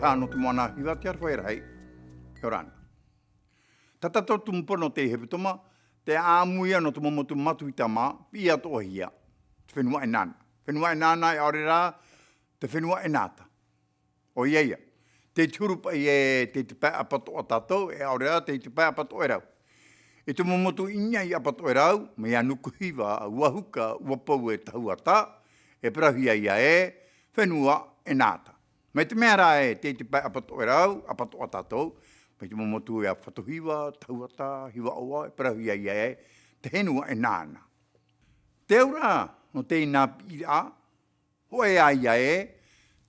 whāno te moana hiwa te arwhaera hei, he orana. Tata tau tumpono te hepitoma, te āmuia no te momotu matu i ta mā, pia to ohia, te whenua e nana. Whenua e nana e aore rā, te whenua e nāta. O iaia, te turupa i e te te pai apato o tātou, e aore rā te te pai apato e rau. E te momotu inya i apato e rau, me anuku hiwa, uahuka, uapau e tahuata, e prahia ia e, whenua e nāta. Me te mea rā e te pai apato e rau, apato o tātou, me te momotu e a whatuhiwa, tahuata, hiwa oa, e prahia ia e, te henua e nāna. Te aura, no te ina pira, hoe a ia e,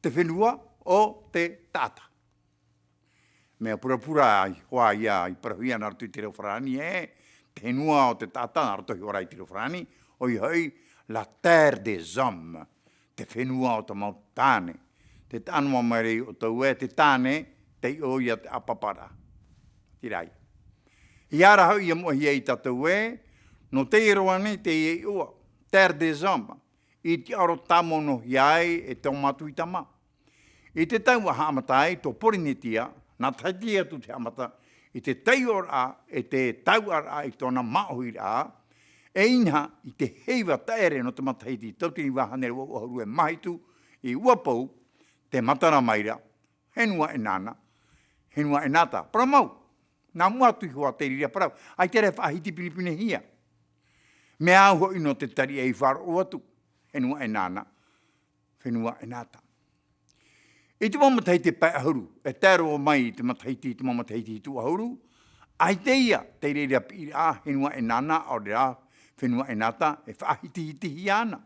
te whenua o te tāta. Mea pura ai, hoa ia i prahia na ratu i te reo wharani e, te henua o te tāta na ratu i ora i te reo wharani, o i hoi, la terre des hommes, te whenua o te mautāne. Te tānua mai o tau e, te tāne, te o ia te apapara. Tirai. I ara hau ia mohi e i tātou e, no te iroane te e ua, terre des hommes, i te aro tamono hiai e te omatu i tama. I te tau a hamatai, tō porinetia, nā taitia tu te hamata, i te teior a, e te tau a i tōna mahui a, e inha i te heiwa taere no te mataiti, tautini wahanere o haru e mahitu, i uapau, te matara maira, henua e nana, henua e nata. Para mau, nā mua tui hoa te riria parau, ai tere whahiti Pilipine hia. Me au hoi no te tari e i wharo o atu, henua e nana, henua e nata. I te mamataiti pai ahuru, e tēro o mai te mataiti, te mamataiti tu ahuru, ai te ia, te riria pira, henua e nana, au rea, henua e nata, e whahiti hiti hiana.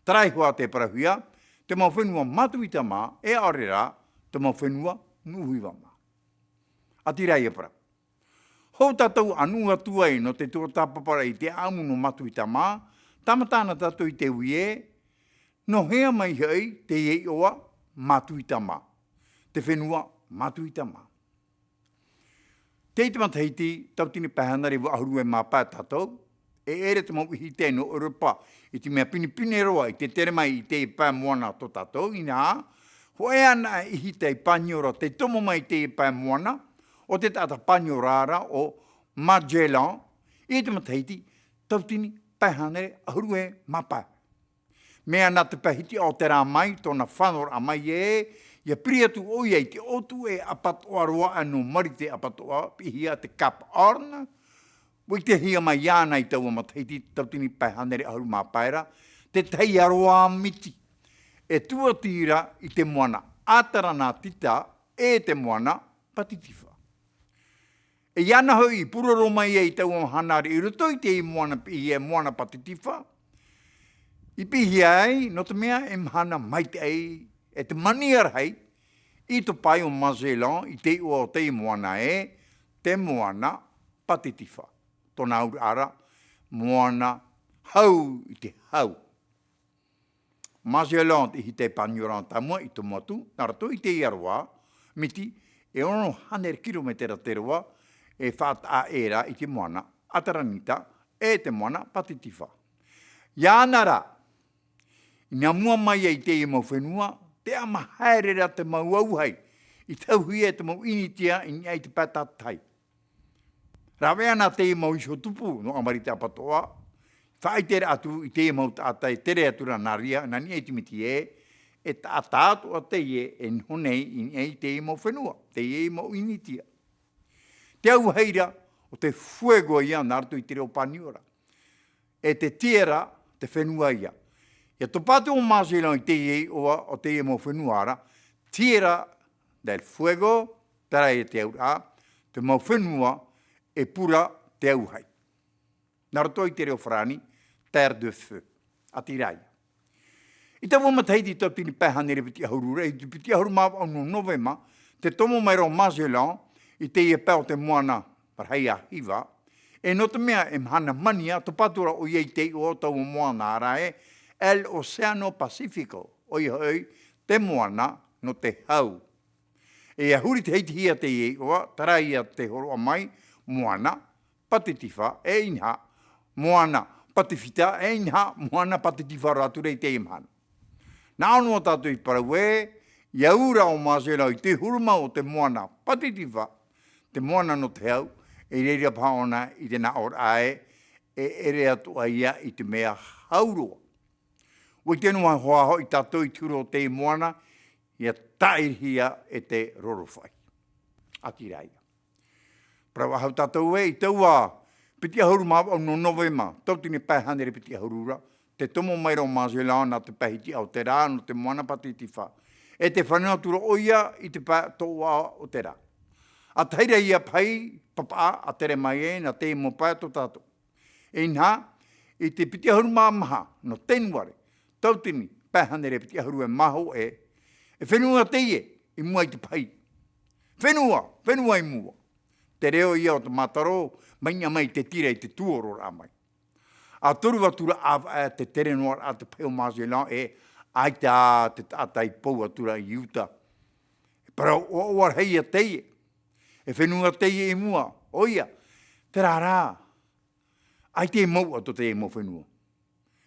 Tarai hoa te parahuia, te mau whenua matuita mā, e aore rā, te mau whenua nuhiwa mā. Ati rai e para. Hou tātou anua tuai no te tuata papara i te amu no matuita mā, tamatana tātou i te uie, no hea mai hei te iei oa matuita mā. Te whenua matuita mā. Te ite mataiti, tautini pahanare wa ahuru e mā pā tātou, e ere te mau ihi tēno Europa, i te mea pinipine roa, i te tere mai i te pā moana to tātou, i nā, ho e ana ihi te paniora, te tomo mai te pā moana, o te tata paniorara o Magellan, i te mataiti, tautini pahanare ahuru e mapa. Mea nā te pahiti o te rā mai, tōna whanor a mai e, ia priatu o iei te otu e apatoa roa anu marite apatoa, pihia te Cap Horn, Wai te hia mai iana i tau mataiti, tautini pahanere ahuru māpaera, te tei aroa miti. E tua tira i te moana atara nā tita, e te moana patitifa. E iana hoi i puroro mai e i tau hanare i ruto i te moana pi e moana patitifa. I pihi ai, no te mea e mhana mai te ei, e te maniar hei, i to pai o Magellan, i te ua o te moana e, te moana patitifa. Tōna aura ara, moana hau i te hau. Magellan te hi te panioran tamua i te motu, narato i te iaroa, miti, e ono 100 kilometera te roa, e whata era i te moana ataranita, e te moana patitifa. Ia nara, ina mua mai i te i mau whenua, te ama haerera te mau auhai, i tau hui e te mau initia i ngai te patatai. Rawe ana te mau iso tupu no amari te apatoa, whai tere atu i te mau tātai tere atura naria, nani e timiti e tātātu a te e nhonei i te mau whenua, te mau initia. Te au heira o te fuego ia nartu i te reo paniora. E te tiera te whenua ia. Ia topatu o Magellan i te o te mau whenua ara, tiera del fuego, tara e te aura, te mau whenua, e pura te auhai. Narato i te reo wharani, terre de feu, ati rai. I te wamataiti tau tini pēhanere piti ahurura, i te piti ahuru māwa no novema, te tomo mai ro Magellan, i te ia pēo te moana parhai a hiva, e no te mea e mhana mania, to patura o iei te o tau moana ara e, el Oceano Pacifico, oi hoi, te moana no te hau. E ahuri te heiti hia te iei oa, tarai a te horoa mai, moana patitifa e inha, moana patifita e inha, moana patitifa rature i te imhana. Nā anua tātou i paraue, Iaura o Māsela i te huruma o te moana patitiwa, te moana no te au, e reira paona i te naor ae, e ere atua ia i te mea hauroa. Oi tenua hoa ho i tātou i turo o te moana, ia tairihia e te rorowhai. Ati rai. Prau ahau tātou e, i taua piti ahuru mawa no novema, tau tine pēhanere piti ahurura, te tomo maira o Māsela na te pahiti au te rā no te moana patitiwa. E te whanua turo oia i te pā toa o te rā. A teira ia pai papa a tere mai e na te mo pai to tātou. E nā, i te piti ahuru maha no tenuare, tautini pēhanere piti ahuru e maho e whenua teie i mua i te pai. Whenua i mua. Te reo ia o te mataro, mainga mai te tira i te tuoro rā mai. A toru atura a te tere noa a te peo Māsela e ai te tātai pou atura i uta. Para o hei a teie. E whenua teie i mua. Oia, te rārā. Ai te mau ato teie mo whenua.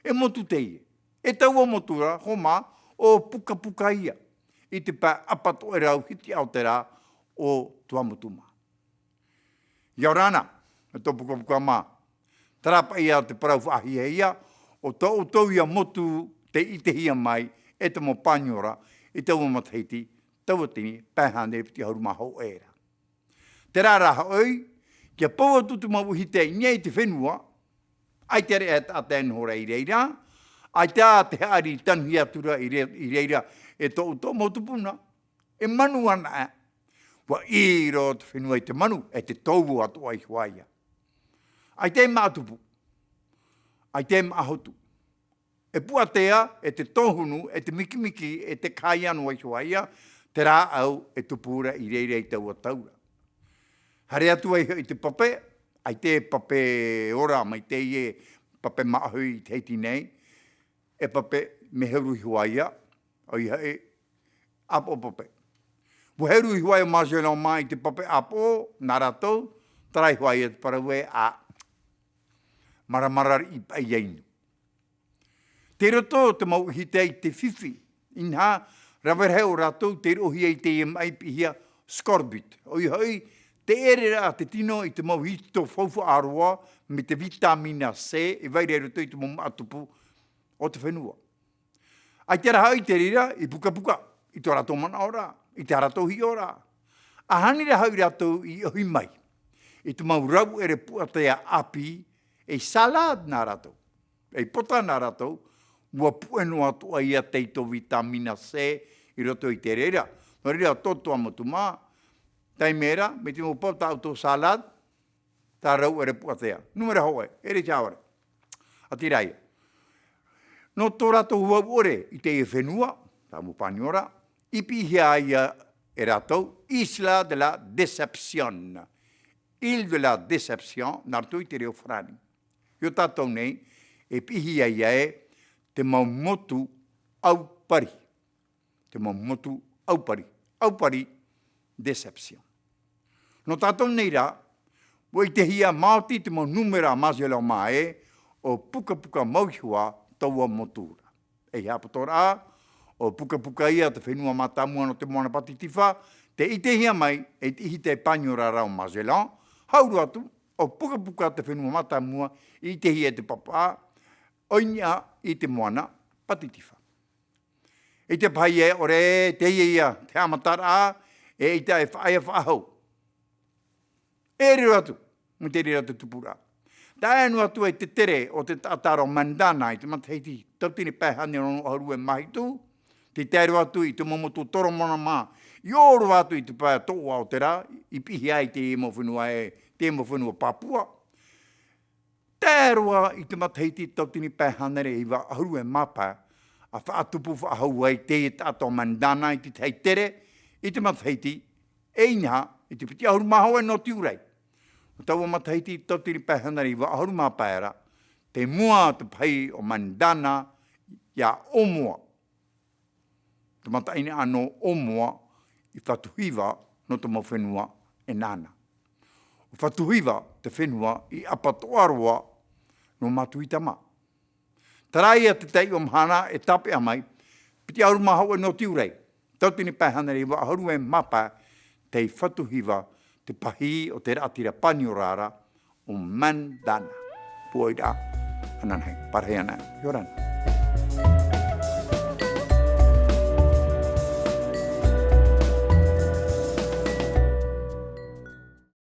E motu teie. E tau o motura, homa, o puka ia. I te pā apato e rau hiti au te rā o tuamutuma. Iau rāna, e tō puka mā. Tarapa ia te parau whahia ia, o tau ia motu te itehia mai, e te mo panyora, i tau o mataiti, tau atini, pēhane piti hauru maho era. Te rāraha oi, kia paua tutu mabuhi te inei te whenua, ai te re a te anhora i reira, ai te ari tanuhi atura i reira, e tō motupuna, e manu ana e. Wa i ro te whenua i te manu, e te taubu atu ai huaia. Ai te mātupu, ai te māhotu. E puatea, e te tohunu, e te mikimiki, e te kaianu ai huaia, te rā au e tupura i reira i taua taura. Hare atu ai i te pape, ai te pape ora, mai te ie pape maahui i te heiti nei, e pape me heuru i huaia, ai hei apo pape. Wo heuru i huaia Māsela o mai te pape apo, nā ratou, tarai huaia te paraue a maramarari i pai ainu. Te roto te mau hite i te whiwhi, inha rawerheo ratou te rohia i te mai pihia skorbit. Oi hoi, te ere rā te tino i te mau hito whauwha aroa me te vitamina C, e vaire roto i te mau atupu o te whenua. Ai te raha i te rira, i puka, i tō ratou mana ora, i te ratou hi ora. A hani raha i ratou i ohi mai, i te mau rau ere puatea api, e salad nā ratou, e pota nā ratou, ua pueno atu ai a teito vitamina C i roto i te reira. No reira toto amatu mā, tai mera, me te mo pota auto salad, tā rau ere puatea. Numera hoe, ere tāware. A tirai. No tō ratou hua ore i te e whenua, tā mu paniora, ipi hia ia e ratou, Isla de la Deception. Île de la Deception, nā ratou i te reo whrani. Yo tātou nei, e pihia ia e, te mau motu au pari. Te mau motu au pari. Au pari, deception. No tātou nei rā, wo i te hia Māoti te mau numera Māsela o mai o puka mauhua taua motura. E hea patora a, o puka ia te whenua mātamua no te moana patitiwha, te i te hia mai, e ihi te panyora rao Māsela, hauru atu, o puka te whenua mātamua, i te hia te papa, oinia i te moana patitiwha. I te pai e ore te ia te amatara e i te whaia whahau. E reo atu, mo te reo te tupura. Tā anu atu e te tere o te tātaro mandana i te mataiti tautini pēhane o haru e mahitu, te tēru atu i te momotu toro mona mā, i oro atu i te pāia toa o te rā, i pihi ai te emo whenua te emo whenua Papua. Tērua i te mataiti tautini pēhanere i wa ahuru e mapa, a whaatupu whaahau ai te tātou mandana i te tei tere, i te mataiti, e inha, i te piti ahuru maho e no tiurei. O tau o mataiti tautini pēhanere i wa ahuru mapa era, te mua te pai o mandana ia omua. Te mataini ano omua i whatuhiwa no te mau whenua e nana. O whatuhiwa te whenua i apatoaroa no matuitama. Taraia te tei o mhana e tape amai, piti auru mahau e no tiurei. tautini pahana ri wa haru e mapa te whatuhiwa te pahi o te ratira paniorara o Mandana. Puoida, ananhei, parheana, yorana.